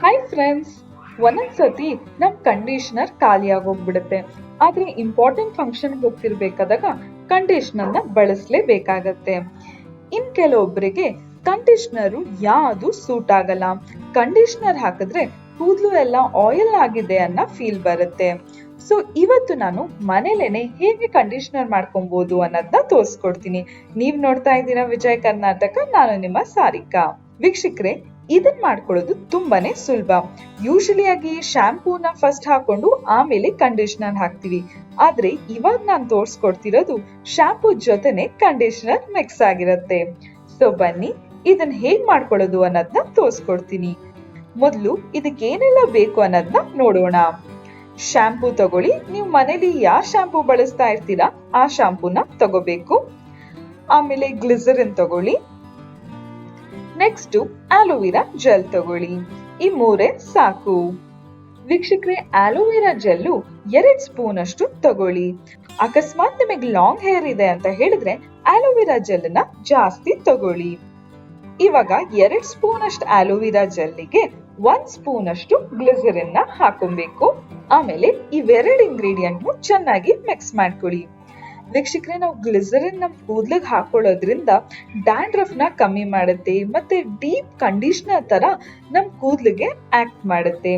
Hi friends, ಒಂದೊಂದ್ಸತಿ ನಮ್ conditioner ಖಾಲಿ ಆಗೋಗ್ಬಿಡುತ್ತೆ. ಆದ್ರೆ ಇಂಪಾರ್ಟೆಂಟ್ ಫಂಕ್ಷನ್ ಹೋಗ್ತಿರ್ಬೇಕಾದಾಗ ಕಂಡೀಷನರ್ ನ ಬಳಸಲೇಬೇಕಾಗತ್ತೆ. ಇನ್ ಕೆಲವೊಬ್ಬರಿಗೆ ಕಂಡೀಷನರ್ ಯಾವುದು ಸೂಟ್ ಆಗಲ್ಲ. ಕಂಡೀಷನರ್ ಹಾಕಿದ್ರೆ ಕೂದಲು ಎಲ್ಲ ಆಯಿಲ್ ಆಗಿದೆ ಅನ್ನೋ ಫೀಲ್ ಬರುತ್ತೆ. ಸೊ ಇವತ್ತು ನಾನು ಮನೇಲೇನೆ ಹೇಗೆ ಕಂಡೀಷನರ್ ಮಾಡ್ಕೊಬಹುದು ಅನ್ನೋದನ್ನ ತೋರಿಸ್ಕೊಡ್ತೀನಿ. ನೀವ್ ನೋಡ್ತಾ ಇದ್ದೀರಾ ವಿಜಯ್ ಕರ್ನಾಟಕ, ನಾನು ನಿಮ್ಮ ಸಾರಿಕಾ. ವೀಕ್ಷಕರೇ, ಇದನ್ ಮಾಡ್ಕೊಳ್ಳೋದು ತುಂಬಾನೇ ಸುಲಭ. ಯೂಶಲಿ ಆಗಿ ಶಾಂಪೂನ ಫಸ್ಟ್ ಹಾಕೊಂಡು ಆಮೇಲೆ ಕಂಡೀಷನರ್ ಹಾಕ್ತಿವಿ. ಆದ್ರೆ ಇವಾಗ ನಾನು ತೋರ್ಸ್ಕೊಡ್ತಿರೋದು ಶಾಂಪೂ ಜೊತೆನೆ ಕಂಡೀಷನರ್ ಮಿಕ್ಸ್ ಆಗಿರುತ್ತೆ. ಸೊ ಬನ್ನಿ ಇದನ್ನ ಹೇಗ್ ಮಾಡ್ಕೊಳ್ಳೋದು ಅನ್ನೋದನ್ನ ತೋರ್ಸ್ಕೊಡ್ತೀನಿ. ಮೊದಲು ಇದಕ್ಕೆ ಏನೆಲ್ಲ ಬೇಕು ಅನ್ನೋದನ್ನ ನೋಡೋಣ. ಶಾಂಪೂ ತಗೊಳ್ಳಿ. ನೀವು ಮನೇಲಿ ಯಾವ ಶಾಂಪೂ ಬಳಸ್ತಾ ಇರ್ತೀರಾ ಆ ಶಾಂಪೂನ ತಗೋಬೇಕು. ಆಮೇಲೆ ಗ್ಲಿಸರಿನ್ ತಗೊಳ್ಳಿ. ನೆಕ್ಸ್ಟ್ ಆಲೋವೆರಾ ಜೆಲ್ ತಗೊಳ್ಳಿ. ಈ ಮೂರೇ ಸಾಕು. ವೀಕ್ಷಕರೇ, ಆಲೋವೆರಾ ಜೆಲ್ಲು 2 ಸ್ಪೂನ್ ಅಷ್ಟು ತಗೊಳ್ಳಿ. ಅಕಸ್ಮಾತ್ ನಿಮಗೆ ಲಾಂಗ್ ಹೇರ್ ಇದೆ ಅಂತ ಹೇಳಿದ್ರೆ ಆಲೋವೆರಾ ಜೆಲ್ ನ ಜಾಸ್ತಿ ತಗೊಳ್ಳಿ. ಇವಾಗ 2 ಸ್ಪೂನ್ ಅಷ್ಟು ಆಲೋವೆರಾ ಜೆಲ್ಲಿಗೆ 1 ಸ್ಪೂನ್ ಅಷ್ಟು ಗ್ಲಿಸರಿನ್ ನ ಹಾಕೊಬೇಕು. ಆಮೇಲೆ ಇವೆರಡು ಇಂಗ್ರೀಡಿಯೆಂಟ್ ಚೆನ್ನಾಗಿ ಮಿಕ್ಸ್ ಮಾಡ್ಕೊಳ್ಳಿ. ವೀಕ್ಷಕರೇ, ನಾವು ಗ್ಲಿಸರಿನ್ ನಮ್ ಕೂದ್ಲಿಗೆ ಹಾಕೊಳ್ಳೋದ್ರಿಂದ ಡ್ಯಾಂಡ್ರಫ್ ನ ಕಮ್ಮಿ ಮಾಡುತ್ತೆ ಮತ್ತೆ ಡೀಪ್ ಕಂಡೀಷನರ್ ತರ ನಮ್ ಕೂದ್ಲಿಗೆ ಆಕ್ಟ್ ಮಾಡುತ್ತೆ.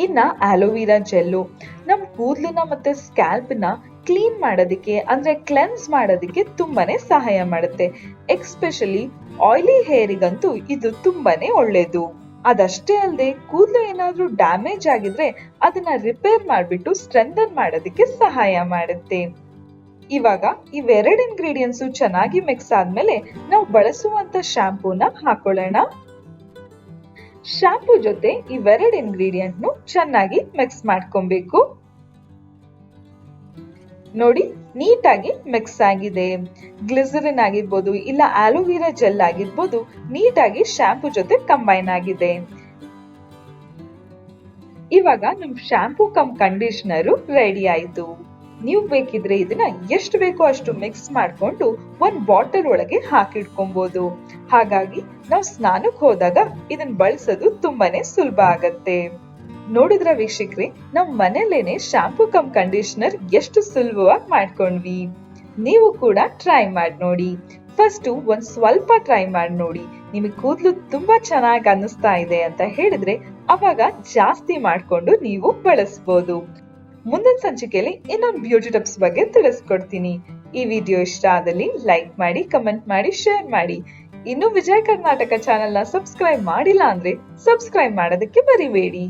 ಇನ್ನ ಆಲೋವೆರಾ ಜೆಲ್ಲು ನಮ್ ಕೂದ್ಲನ್ನ ಮತ್ತೆ ಸ್ಕ್ಯಾಲ್ಪ್ ನ ಕ್ಲೀನ್ ಮಾಡೋದಕ್ಕೆ ಅಂದ್ರೆ ಕ್ಲೆನ್ಸ್ ಮಾಡೋದಕ್ಕೆ ತುಂಬಾನೇ ಸಹಾಯ ಮಾಡುತ್ತೆ. ಎಕ್ಸ್ಪೆಷಲಿ ಆಯಿಲಿ ಹೇರಿಗಂತೂ ಇದು ತುಂಬಾನೇ ಒಳ್ಳೇದು. ಅದಷ್ಟೇ ಅಲ್ಲದೆ ಕೂದಲು ಏನಾದ್ರೂ ಡ್ಯಾಮೇಜ್ ಆಗಿದ್ರೆ ಅದನ್ನ ರಿಪೇರ್ ಮಾಡ್ಬಿಟ್ಟು ಸ್ಟ್ರೆಂಥನ್ ಮಾಡೋದಕ್ಕೆ ಸಹಾಯ ಮಾಡುತ್ತೆ. ಇವಾಗ ಇವೆರಡು ಇಂಗ್ರೀಡಿಯೆಂಟ್ಸ್ ಚೆನ್ನಾಗಿ ಮಿಕ್ಸ್ ಆದ್ಮೇಲೆ ನಾವು ಬಳಸುವಂತ ಶಾಂಪೂನ ಹಾಕೊಳ್ಳೋಣ. ಶಾಂಪೂ ಜೊತೆ ಇವೆರಡು ಇಂಗ್ರೀಡಿಯೆಂಟ್ ಚೆನ್ನಾಗಿ ಮಿಕ್ಸ್ ಮಾಡ್ಕೊಬೇಕು. ನೋಡಿ, ನೀಟಾಗಿ ಮಿಕ್ಸ್ ಆಗಿದೆ. ಗ್ಲಿಸರಿನ್ ಆಗಿರ್ಬೋದು ಇಲ್ಲ ಆಲೋವೆರಾ ಜೆಲ್ ಆಗಿರ್ಬೋದು ನೀಟಾಗಿ ಶಾಂಪೂ ಜೊತೆ ಕಂಬೈನ್ ಆಗಿದೆ. ಇವಾಗ ನಮ್ ಶಾಂಪೂ ಕಮ್ ಕಂಡೀಷನರ್ ರೆಡಿ ಆಯ್ತು. ನೀವು ಬೇಕಿದ್ರೆ ಇದನ್ನ ಎಷ್ಟು ಬೇಕೋ ಅಷ್ಟು ಮಿಕ್ಸ್ ಮಾಡ್ಕೊಂಡು ಒಂದ್ ಬಾಟಲ್ ಒಳಗೆ ಹಾಕಿಡ್ಕೊಬಹುದು. ಹಾಗಾಗಿ ನಾವು ಸ್ನಾನಕ್ಕೆ ಹೋದಾಗ ಇದನ್ನ ಬಳಸೋದು ತುಂಬಾನೇ ಸುಲಭ ಆಗತ್ತೆ. ನೋಡಿದ್ರ ವೀಕ್ಷಕ್ರಿ, ನಾವ್ ಮನೇಲೇನೆ ಶಾಂಪೂ ಕಮ್ ಕಂಡೀಷನರ್ ಎಷ್ಟು ಸುಲಭವಾಗಿ ಮಾಡ್ಕೊಂಡ್ವಿ. ನೀವು ಕೂಡ ಟ್ರೈ ಮಾಡಿ ನೋಡಿ. ಫಸ್ಟ್ ಒಂದ್ ಸ್ವಲ್ಪ ಟ್ರೈ ಮಾಡಿ ನೋಡಿ. ನಿಮಗೆ ಕೂದಲು ತುಂಬಾ ಚೆನ್ನಾಗಿ ಅನ್ನಿಸ್ತಾ ಇದೆ ಅಂತ ಹೇಳಿದ್ರೆ ಅವಾಗ ಜಾಸ್ತಿ ಮಾಡ್ಕೊಂಡು ನೀವು ಬಳಸಬಹುದು. ಮುಂದಿನ ಸಂಚಿಕೆಯಲ್ಲಿ ಇನ್ನೊಂದು ಬ್ಯೂಟಿ ಟಿಪ್ಸ್ ಬಗ್ಗೆ ತಿಳಿಸ್ಕೊಡ್ತೀನಿ. ಈ ವಿಡಿಯೋ ಇಷ್ಟ ಆದಲ್ಲಿ ಲೈಕ್ ಮಾಡಿ, ಕಮೆಂಟ್ ಮಾಡಿ, ಶೇರ್ ಮಾಡಿ. ಇನ್ನು ವಿಜಯ ಕರ್ನಾಟಕ ಚಾನೆಲ್ ನ ಸಬ್ಸ್ಕ್ರೈಬ್ ಮಾಡಿಲ್ಲ ಅಂದ್ರೆ ಸಬ್ಸ್ಕ್ರೈಬ್ ಮಾಡೋದಕ್ಕೆ ಮರಿಬೇಡಿ.